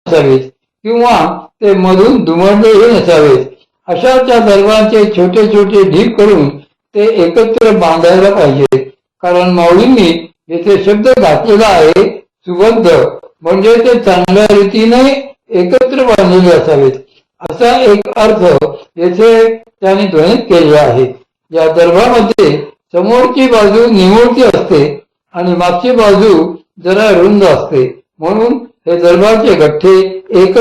नसावेत किंवा ते मधून दुमडलेही नसावेत. अशा त्या दर्भांचे छोटे छोटे ढीप करून ते एकत्र बांधायला पाहिजे. कारण माऊलींनी येथे शब्द घातलेला आहे सुबद्ध, म्हणजे ते चांगल्या रीतीने एकत्र बांधलेले असावेत असा एक अर्थ येथे त्यांनी ध्वनित केलेला आहे. या दर्भामध्ये समोरची बाजू निमुळती असते आणि मागची बाजू जरा रुंद असते. म्हणून हे दर्भाचे गठ्ठे एक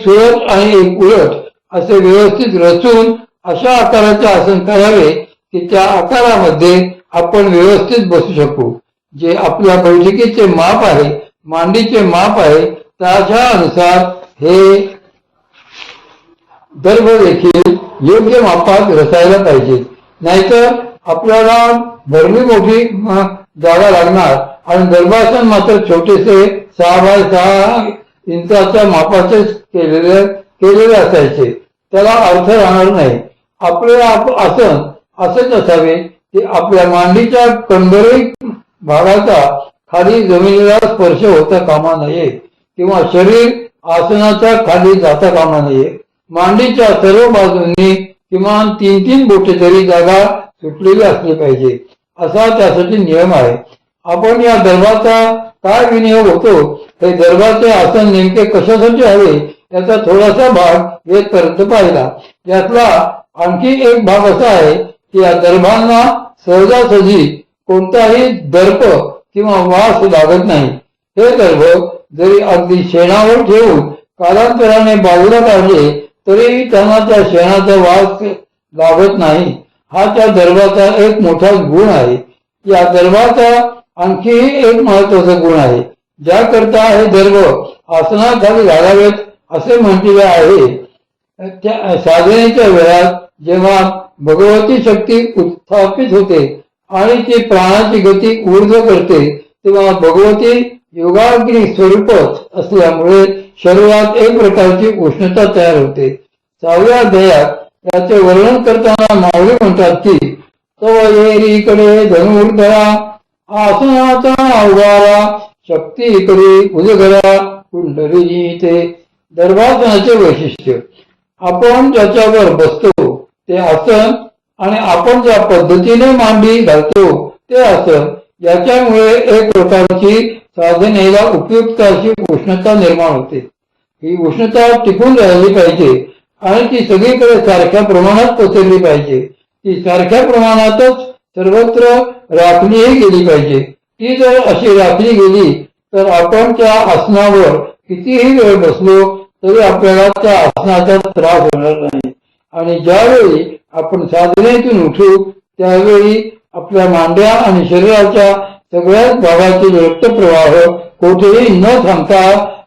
सुरत आणि एक उलट असे व्यवस्थित रचून अशा आकाराचे आसन करावे की त्या आकारामध्ये आपण व्यवस्थित बसू शकू. जे आपल्या बैठकीचे माप आहे, मांडीचे माप आहे, त्याच्या अनुसार हे दर्भ देखील योग्य मापात रचायला पाहिजे. नाहीतर आपल्याला भरली मोठी जागा लागणार आणि दर्भासन मात्र छोटेसे 6 बाय 6 इंचाच्या मापाचे केलेले असायचे. त्याला अर्थ राहणार नाही. आपले आसन असेच असावे की आपल्या मांडीच्या कंबरी भागाचा खाली जमिनीला स्पर्श होता कामा नये किंवा शरीर आसनाच्या खाली जाता कामा नये. मांडीच्या सर्व बाजूंनी किमान 3-3 बोटे तरी जागा सुटलेली असली पाहिजे असा त्यासाठी नियम आहे. आपण या दर्भाचा काय विनियोग होतो, हे दर्भाचे आसन नेमके कशासाठी हवे याचा थोडासा भाग येथपर्यंत पाहिला. यातला आणखी एक भाग असा आहे की या दर्भांना सहजासहजी कोणताही दर्प किंवा वास लागत नाही. हे दर्भ जरी अगदी शेणावर ठेवून कालांतराने बाजूला काढले तरी त्यांना त्या शेणाचा वास लागत नाही. हा त्या दर्भाचा एक मोठा गुण आहे. या दर्भाचा आणखी एक महत्वाचा गुण आहे. ज्याकरता हे दर्भ आसनाखाली घालावेत असे म्हटलेले आहे. त्या साधनेच्या वेळात जेव्हा भगवती शक्ती उत्थापित होते आणि ती प्राणाची गती ऊर्ध्व करते तेव्हा भगवती योगाग्नी स्वरूपच असल्यामुळे शरीरात एक प्रकारची उष्णता तयार होते. 6व्या अध्यायात याचे वर्णन करताना माऊली म्हणतात की तव येरीकडे धनुर्धरा आसनाचा अवघारा शक्तीकडे उजगरा कुंडली. ते दर्भासनाचे वैशिष्ट्य आपण ज्याच्यावर बसतो ते आसन आणि आपण ज्या पद्धतीने मांडी घालतो ते आसन याच्यामुळे एक प्रकारची साधनेला उपयुक्त अशी उष्णता निर्माण होते. ही उष्णता टिकून राहिली पाहिजे आणि ती सगळीकडे सारख्या प्रमाणात पसरली पाहिजे. ती सारख्या प्रमाणातच सर्वत्र राखलीही गेली पाहिजे. ती जर अशी राखली गेली तर आपण त्या आसनावर कितीही वेळ बसलो तरी आपल्याला त्या आसनाचा त्रास होणार नाही. आणि ज्यावेळी आपण साधनेतून उठू त्यावेळी आपल्या मांड्या आणि शरीराच्या सगळ्याच भागाचे रक्तप्रवाह कोठेही न थांबता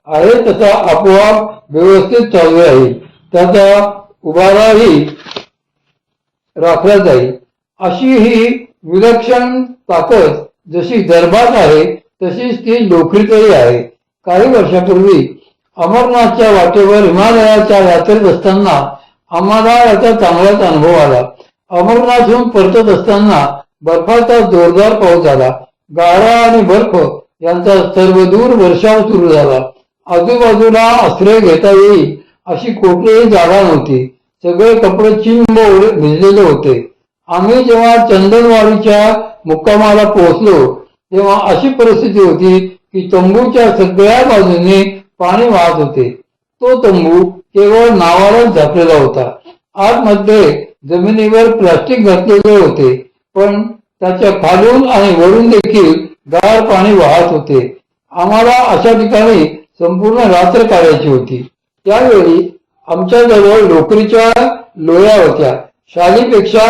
आहे तसा आपोआप व्यवस्थित चालू राहील. त्याचा उभाराही राखला जाईल. अशी ही विलक्षण ताकद जशी दर्भात आहे तशीच ती लोकरीतही आहे. काही वर्षापूर्वी अमरनाथच्या वाटेवर हिमालयाच्या यात्रेत असताना आम्हाला याचा चांगलाच अनुभव आला. अमरनाथहून परतत असताना बर्फाचा जोरदार पाऊस झाला. गारा आणि बर्फ यांचा सर्वदूर वर्षाव सुरू झाला. आजूबाजूला आश्रय घेता येईल अशी कुठलीही जागा नव्हती. सगळे कपडे चिंब भिजलेले होते. आम्ही जेव्हा चंदनवाडीच्या मुक्कामाला पोहोचलो तेव्हा अशी परिस्थिती होती की तंबूच्या सगळ्या बाजूने पाणी वाहत होते. तो तंबू केवळ नावालाच झाकलेला होता. आतमध्ये जमिनीवर प्लास्टिक घातलेले होते, पण त्याच्या खालून आणि वरून देखील गार पाणी वाहत होते. आम्हाला अशा ठिकाणी संपूर्ण रात्र काढायची होती. त्यावेळी आमच्या जवळ लोकरीच्या लोया होत्या. शालीपेक्षा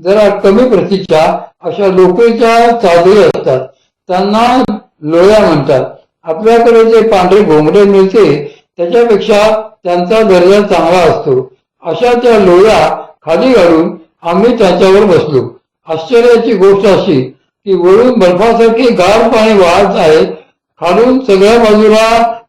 जरा कमी प्रतीच्या अशा लोकरीच्या चादरी असतात, त्यांना लोया म्हणतात. आपल्याकडे जे पांढरे घोंगडे मिळते त्याच्यापेक्षा त्यांचा दर्जा चांगला असतो. अशा त्या लोया खाली घालून आम्ही त्याच्यावर बसलो. आश्चर्याची गोष्ट अशी की वरून बर्फासारखे गार पाणी वाहत आहे, खालून सगळ्या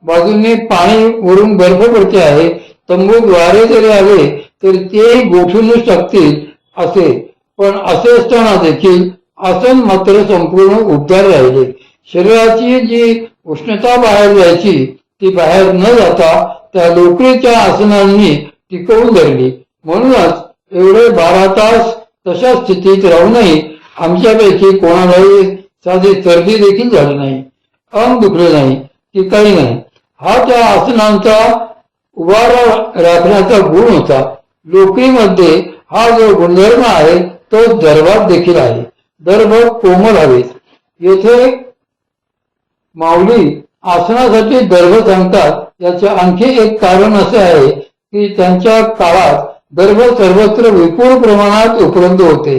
बाजूंनी पाणी वरून बर्फ पडते आहे. तंबूत वारे जरी आले तर ते गोठूनच टाकतील असे. पण असे असताना देखील आसन मात्र संपूर्ण उबदार राहिले. शरीराची जी उष्णता बाहेर जायची ती बाहेर न जाता त्या लोकरीच्या आसनांनी टिकवून धरली. म्हणूनच एवढे 12 तास तशा स्थितीत राहूनही आमच्यापैकी कोणालाही साधी सर्दी देखील झाली नाही, अंग दुखले नाही की काही नाही. हा त्या आसनांचा उभारा राखण्याचा गुण होता. लोकरीमध्ये हा जो गुणधर्म आहे तो दर्भात देखील आहे. दर्भ कोमल हवेत. येथे माऊली आसनासाठी दर्भ सांगतात. याचे आणखी एक कारण असे आहे की त्यांच्या काळात दर्भ सर्वत्र विपुल प्रमाणात उपलब्ध होते.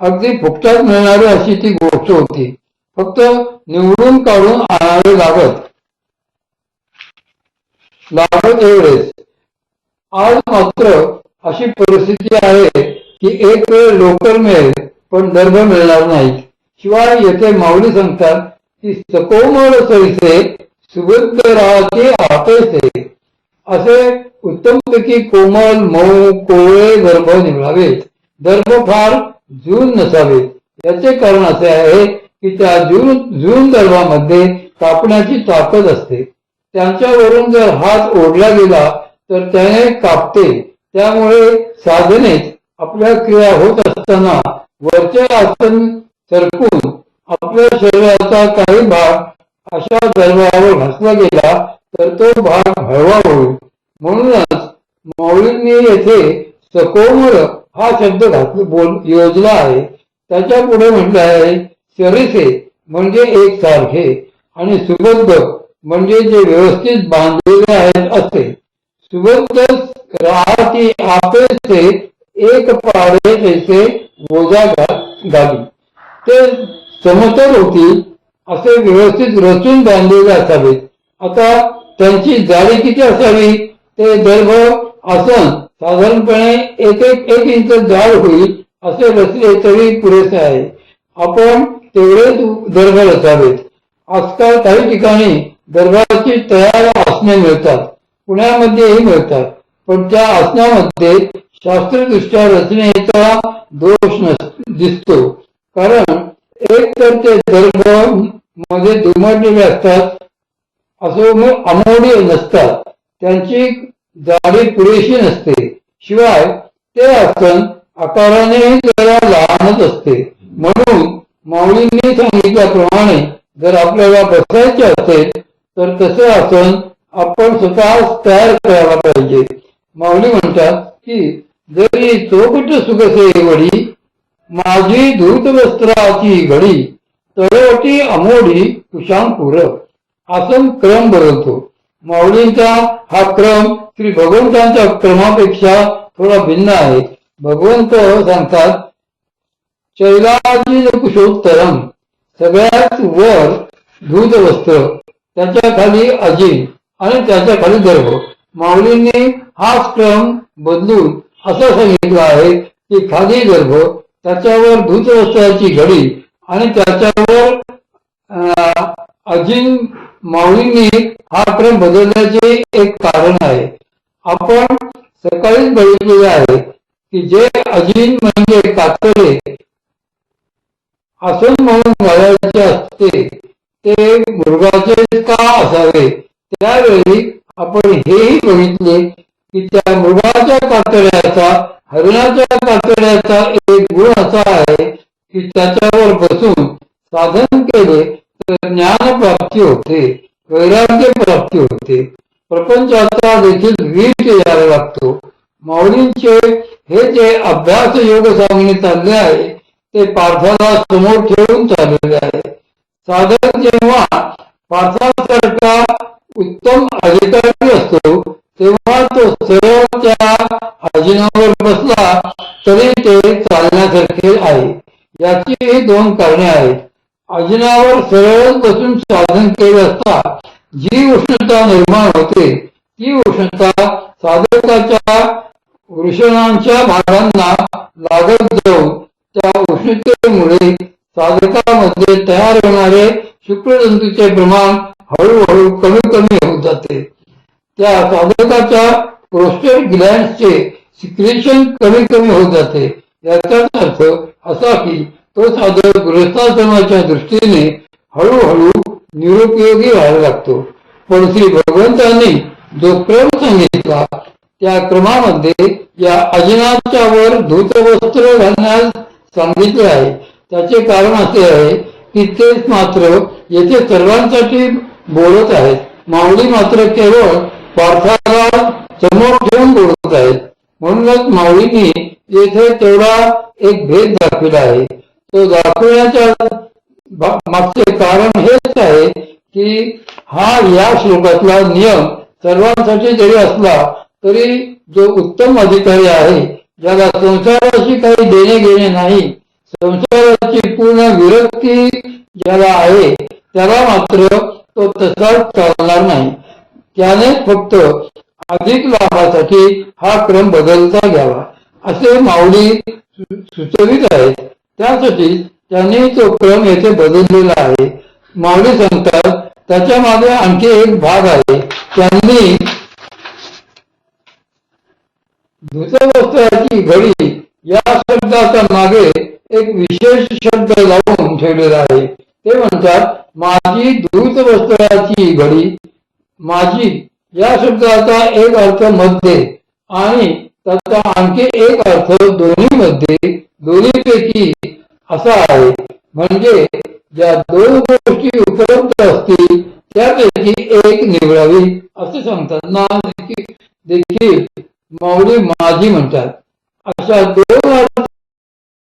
अगदी फुकटात मिळणारी अशी ती गोष्ट होती. फक्त निवडून काढून आणावे लागत एवढेच. आज मात्र अशी परिस्थिती आहे की एक वेळ लोकर मिळेल पण दर्भ मिळणार नाही. शिवाय येथे माऊली सांगतात की सकोमळ सरीसे सुबुद्ध राहते आपेसे. असे उत्तमपैकी कोमल मऊ कोवळे दर्भ निवडावेत. दर्भ फार जून नसावेत. याचे कारण असे आहे की त्या जून दर्भामध्ये कापण्याची ताकद असते. त्यांच्यावरून जर हात ओढला गेला तर त्याने कापते. त्यामुळे साधनेत आपल्या क्रिया होत असताना वरचे आसन सरकून आपल्या शरीराचा काही भाग अशा दर्भावर घासला गेला तर तो भाग हळवा होईल. म्हणूनच माऊलींनी येथे सकोमळ हा शब्द योजला आहे. त्याच्या पुढे म्हटले आहे सरीसे म्हणजे एक सारखे आणि सुबद्ध म्हणजे जे व्यवस्थित बांधलेले आहेत असे. सुबद्ध राहती आपेसे एक पाडे तैसे बोजा घाली. ते समतल होतील असे व्यवस्थित रचून बांधलेले असावेत. आता त्यांची जाडी किती असावी? ते दर्भ आसन साधारणपणे एक इंच जाड होईल असे रचले तरी पुरेसे आहे. आपण तेवढेच दर्भ रचावेत. आजकाल काही ठिकाणी दर्भाची तयार आसने मिळतात. पुण्यामध्येही मिळतात. पण त्या आसनामध्ये शास्त्रदृष्ट्या रचनेचा दोष दिसतो. कारण एक तर ते दर्भ मध्ये दुमडलेले असतात, अमोडी नसतात, त्यांची जाडी पुरेशी नसते. शिवाय ते आसन आकाराने जरा लहानच असते. म्हणून माऊलींनी सांगितल्याप्रमाणे जर आपल्याला बसायचे असेल तर तसे आसन आपण स्वतः तयार करायला पाहिजे. माऊली म्हणतात की जरी चोकट सुखसे वडी माझी धूत वस्त्राची घडी तळवटी अमोडी कुशांकुर. आसन क्रम बदलतो. माऊलींचा हा क्रम श्री भगवंतांच्या क्रमापेक्षा थोडा भिन्न आहे. भगवंत सांगतात शैलाजी कुशोत्तरम, सगळ्यात वर धूत वस्त्र, त्याच्या खाली अजिन आणि त्याच्या खाली दर्भ. माऊलींनी हाच क्रम बदलून असं सांगितलं आहे की खाली दर्भ, त्याच्यावर धूत वस्त्राची घडी आणि त्याच्यावर अजिन. माऊलींनी हा क्रम बदलण्याचे एक कारण आहे. आपण सकाळीच बघितलेले आहे की जे अजिन म्हणजे कातडे आसन म्हणून घालायचे असते ते मृगाचे का असावे. त्यावेळी आपण हेही बघितले की त्या मृगाच्या कातड्याचा हरिणाच्या कातड्याचा एक गुण असा आहे की त्याच्यावर बसून साधन केले तर ज्ञान प्राप्ती होते, वैराग्य प्राप्ती होते. प्रपंचाचा देखील वीट यायला लागतो. माऊलींचे हे जे अभ्यास योग सांगणे चालले आहे ते पार्थाला समोर ठेवून चाललेले आहे. साधक जेव्हा पार्थासारखा उत्तम अधिकारी असतो तेव्हा तो सरळ त्या अजिनावर बसला तरी ते चालण्यासारखे आहे. याची ही दोन कारणे आहेत. अजिनावर सरळ बसून साधन केले असता जी उष्णता निर्माण होते ती उष्णता साधकाच्या वृषणांच्या भागांना लागत जाऊन त्या उष्णतेमुळे साधकामध्ये तयार होणारे शुक्रजंतूचे प्रमाण हळूहळू कमी होत जाते. त्या साधकाच्या प्रोस्टेट ग्लँड्सचे सिक्रेशन कमी होत जाते. याचाच अर्थ असा की तो साधक गृहस्थाश्रमाच्या दृष्टीने हळूहळू निरुपयोगी व्हायला लागतो. पण श्री भगवंतांनी जो क्रम सांगितला त्या क्रमामध्ये या अजनाच्या वर धूतवस्त्र घालण्यास सांगितले आहे. त्याचे कारण असे आहे की तेच मात्र येथे सर्वांसाठी बोलत आहेत. माऊली मात्र केवळ पार्थाला समोर ठेवून बोलत आहेत. म्हणूनच माऊलींनी येथे तेवढा एक भेद दाखविला आहे. तो दाखवण्याच्या मागचे कारण हेच आहे की हा या श्लोकातला नियम सर्वांसाठी जरी असला तरी जो उत्तम अधिकारी आहे, ज्याला संसाराशी काही देणे घेणे नाही, संसाराची पूर्ण विरक्ती ज्याला आहे, त्याला मात्र तो तसाच चालणार नाही. त्याने फक्त अधिक लाभासाठी हा क्रम बदलता घ्यावा असे माऊली सुचवित आहेत. त्यासाठी त्यांनी तो क्रम येथे बदललेला आहे. माऊली सांगतात त्याच्या मागे आणखी एक भाग आहे. त्यांनी धूतवस्त्राची घडी या शब्दाच्या मागे एक विशेष शब्द लावून ठेवलेला आहे. ते म्हणतात माझी धूतवस्त्राची घडी. माझी या शब्दाचा एक अर्थ मध्ये आणि त्याचा आणखी एक अर्थ दोन्ही मध्ये, दोन्हीपैकी असा आहे. म्हणजे ज्या दोन गोष्टी उपलब्ध असतील त्यापैकी एक निवडावी असे सांगतात ना देखील माऊली माझी म्हणतात. अशा दोन